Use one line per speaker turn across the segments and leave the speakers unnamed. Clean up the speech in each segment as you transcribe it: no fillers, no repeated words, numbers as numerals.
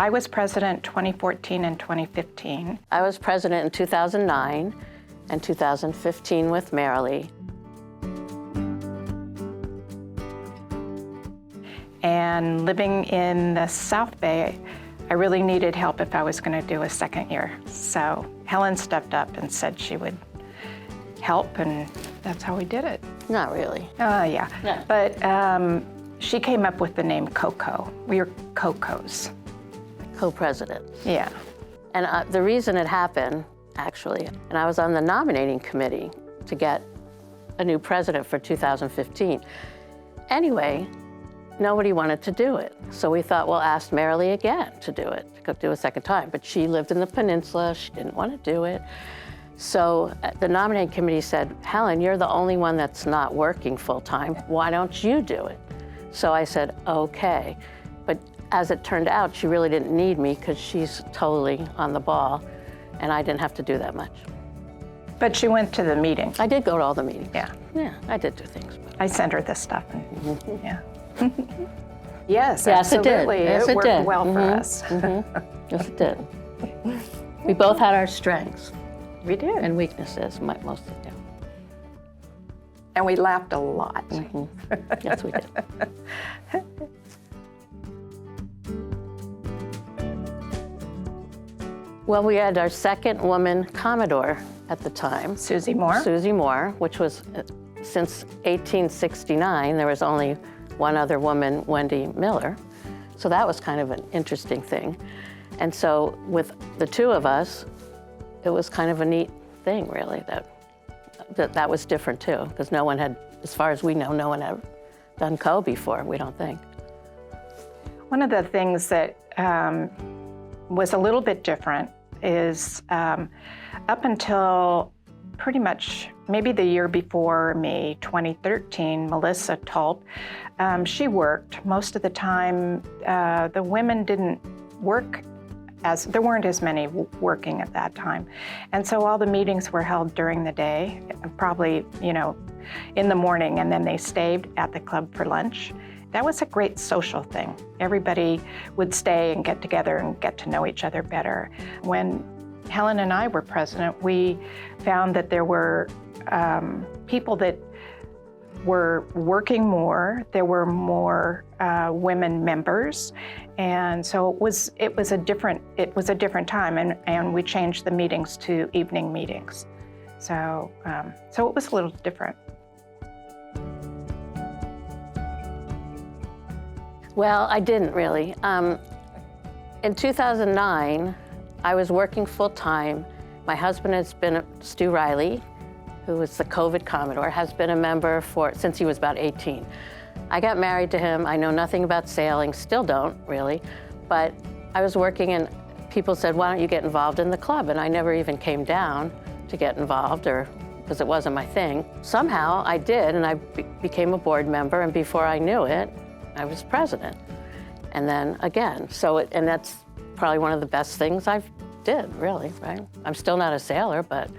I was president 2014 and 2015.
I was president in 2009 and 2015 with Reilly.
And living in the South Bay, I really needed help if I was going to do a second year. So Helen stepped up and said she would help, and that's how we did it.
Not really.
Yeah.
Yeah.
But she came up with the name Coco. We were Cocos.
Co-president.
Yeah.
And the reason it happened, actually, and I was on the nominating committee to get a new president for 2015. Anyway, nobody wanted to do it. So we thought, we'll ask Reilly again to do it, to do a second time. But she lived in the peninsula, she didn't want to do it. So the nominating committee said, Helen, you're the only one that's not working full-time. Why don't you do it? So I said, okay. But as it turned out, she really didn't need me because she's totally on the ball, and I didn't have to do that much.
But she went to the meeting.
I did go to all the meetings.
Yeah.
Yeah, I did do things.
I sent her this stuff. And, yeah.
Yes,
Yes, absolutely.
it did. Yes, it
worked
did.
well for us.
Yes, it did. We both had our strengths
We did.
and weaknesses, most of them.
And we laughed a lot.
Yes, we did. Well, we had our second woman Commodore at the time.
Susie Moore.
Susie Moore, which was, since 1869, there was only one other woman, Wendy Miller. So that was kind of an interesting thing. And so with the two of us, it was kind of a neat thing, really, that was different too, because no one had, as far as we know, no one had done co before, we don't think.
One of the things that was a little bit different is up until pretty much maybe the year before me, 2013, Melissa Tulp, she worked. Most of the time, the women didn't work there weren't as many working at that time. And so all the meetings were held during the day, probably, in the morning, and then they stayed at the club for lunch. That was a great social thing. Everybody would stay and get together and get to know each other better. When Helen and I were president, we found that there were people that were working more. There were more women members, and so it was a different time, and we changed the meetings to evening meetings. So it was a little different.
Well, I didn't really. In 2009, I was working full-time. My husband has been, Stu Reilly, who was the COVID Commodore, has been a member since he was about 18. I got married to him. I know nothing about sailing, still don't really, but I was working and people said, why don't you get involved in the club? And I never even came down to get involved, because it wasn't my thing. Somehow I did, and I became a board member, and before I knew it, I was president. And then again, and that's probably one of the best things I did, really, right? I'm still not a sailor, but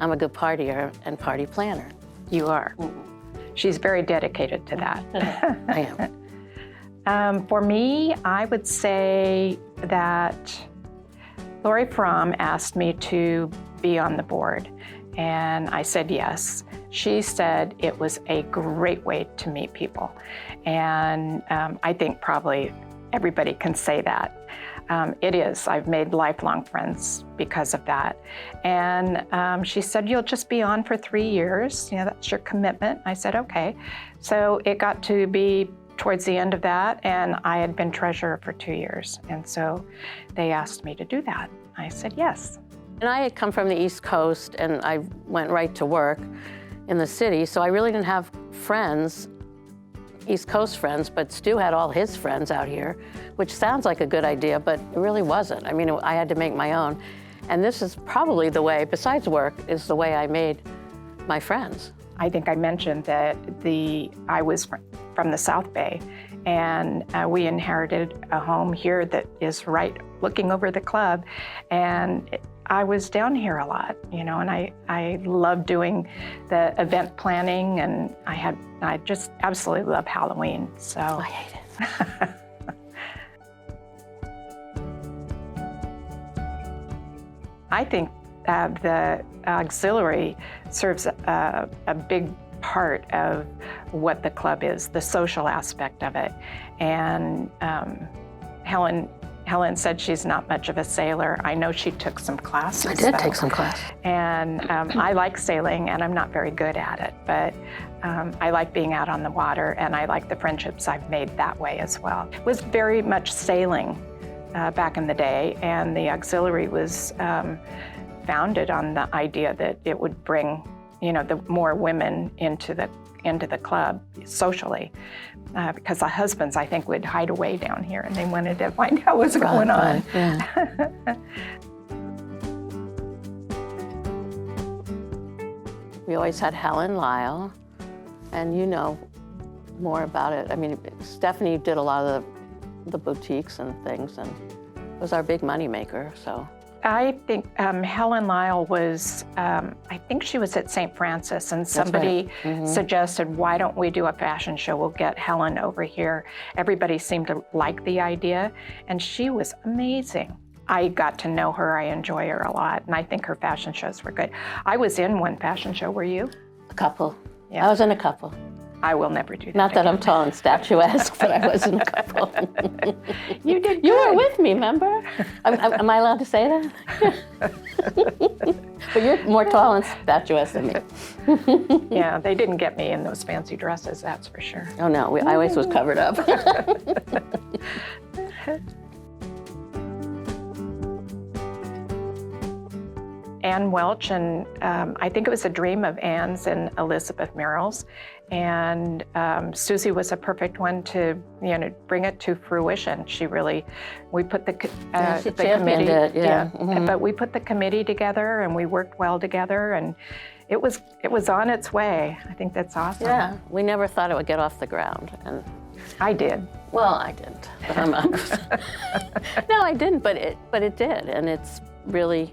I'm a good partier and party planner.
You are. She's very dedicated to that.
I am.
For me, I would say that Lori Fromm asked me to be on the board, and I said yes. She said it was a great way to meet people, and I think probably everybody can say that. It is. I've made lifelong friends because of that. And she said, you'll just be on for 3 years. That's your commitment. I said, okay. So it got to be towards the end of that, and I had been treasurer for 2 years. And so they asked me to do that. I said, yes.
And I had come from the East Coast, and I went right to work in the city, so I really didn't have friends, East Coast friends, but Stu had all his friends out here, which sounds like a good idea, but it really wasn't. I mean, I had to make my own. And this is probably the way, besides work, is the way I made my friends.
I think I mentioned that I was from the South Bay, and we inherited a home here that is right looking over the club. And I was down here a lot, and I loved doing the event planning, and I just absolutely love Halloween, so.
I hate it.
I think the auxiliary serves a big part of what the club is, the social aspect of it. And Helen said she's not much of a sailor. I know she took some classes.
I did
though.
take some class.
And I like sailing, and I'm not very good at it, but I like being out on the water, and I like the friendships I've made that way as well. It was very much sailing back in the day, and the auxiliary was founded on the idea that it would bring, the more women into the club socially, because the husbands, I think, would hide away down here, and they wanted to find out what's going on.
Yeah. We always had Helen, Lyle, and you know more about it. I mean, Stephanie did a lot of the boutiques and things, and was our big moneymaker. So
I think Helen Lyle was, I think she was at St. Francis, and somebody suggested, why don't we do a fashion show? We'll get Helen over here. Everybody seemed to like the idea, and she was amazing. I got to know her, I enjoy her a lot, and I think her fashion shows were good. I was in one fashion show, were you?
a couple.
Yeah.
I was in a couple.
I will never do that.
Not that I'm tall and statuesque, but I was in a couple.
You did
You were
good.
with me, remember? Am I allowed to say that? But you're more tall and statuesque than me.
Yeah, they didn't get me in those fancy dresses, that's for sure.
Oh no, I always was covered up.
Ann Welch, and I think it was a dream of Ann's and Elizabeth Merrill's, and Susie was a perfect one to bring it to fruition. She really, we put the
she
the
championed
committee,
it, yeah. Mhm.
But we put the committee together, and we worked well together, and it was on its way. I think that's awesome.
Yeah, we never thought it would get off the ground, and
I did.
well, I didn't. But I'm no, I didn't, but it did, and it's really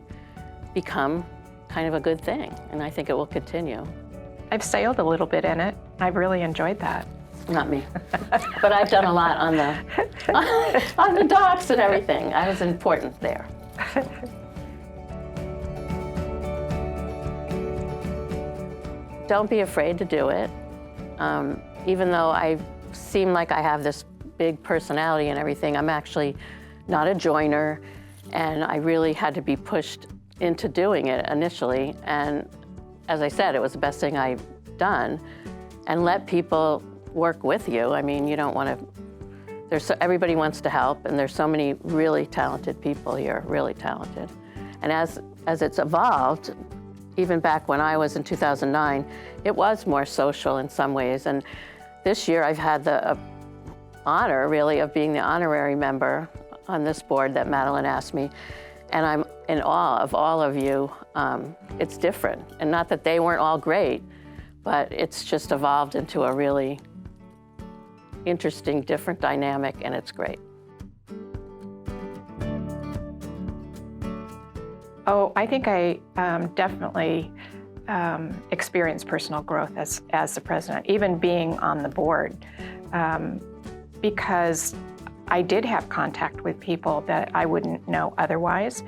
become kind of a good thing, and I think it will continue.
I've sailed a little bit in it. I've really enjoyed that.
Not me, but I've done a lot on the docks and everything. I was important there. Don't be afraid to do it. Even though I seem like I have this big personality and everything, I'm actually not a joiner, and I really had to be pushed into doing it initially. And as I said, it was the best thing I've done. And let people work with you. I mean, you don't want to, everybody wants to help, and there's so many really talented people here, really talented. And as it's evolved, even back when I was in 2009, it was more social in some ways. And this year I've had the honor, really, of being the honorary member on this board that Madeline asked me. And I'm in awe of all of you. It's different. And not that they weren't all great, but it's just evolved into a really interesting, different dynamic, and it's great.
Oh, I think I definitely experienced personal growth as the president, even being on the board, because I did have contact with people that I wouldn't know otherwise,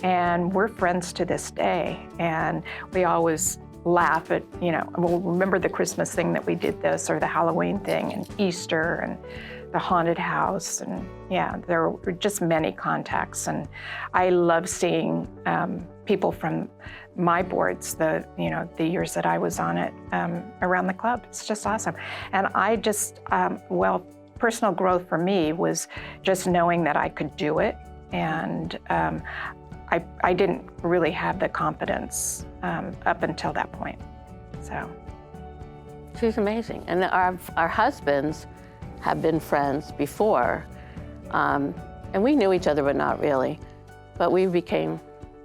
and we're friends to this day. And we always laugh at, well, remember the Christmas thing that we did this, or the Halloween thing, and Easter, and the haunted house, and yeah, there were just many contacts. And I love seeing people from my boards, the years that I was on it, around the club. It's just awesome. And I just, personal growth for me was just knowing that I could do it, and I didn't really have the confidence up until that point. So
She's amazing, and our husbands have been friends before, and we knew each other, but not really. But we became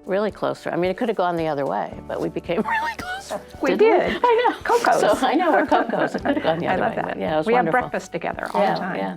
really close. I mean, it could have gone the other way, but we became really close.
we did.
I know.
Cocos.
So I know we're Cocos. It could have gone the
I
other
love
way.
that.
But yeah, it was
we
wonderful.
have breakfast together all the time.
Yeah.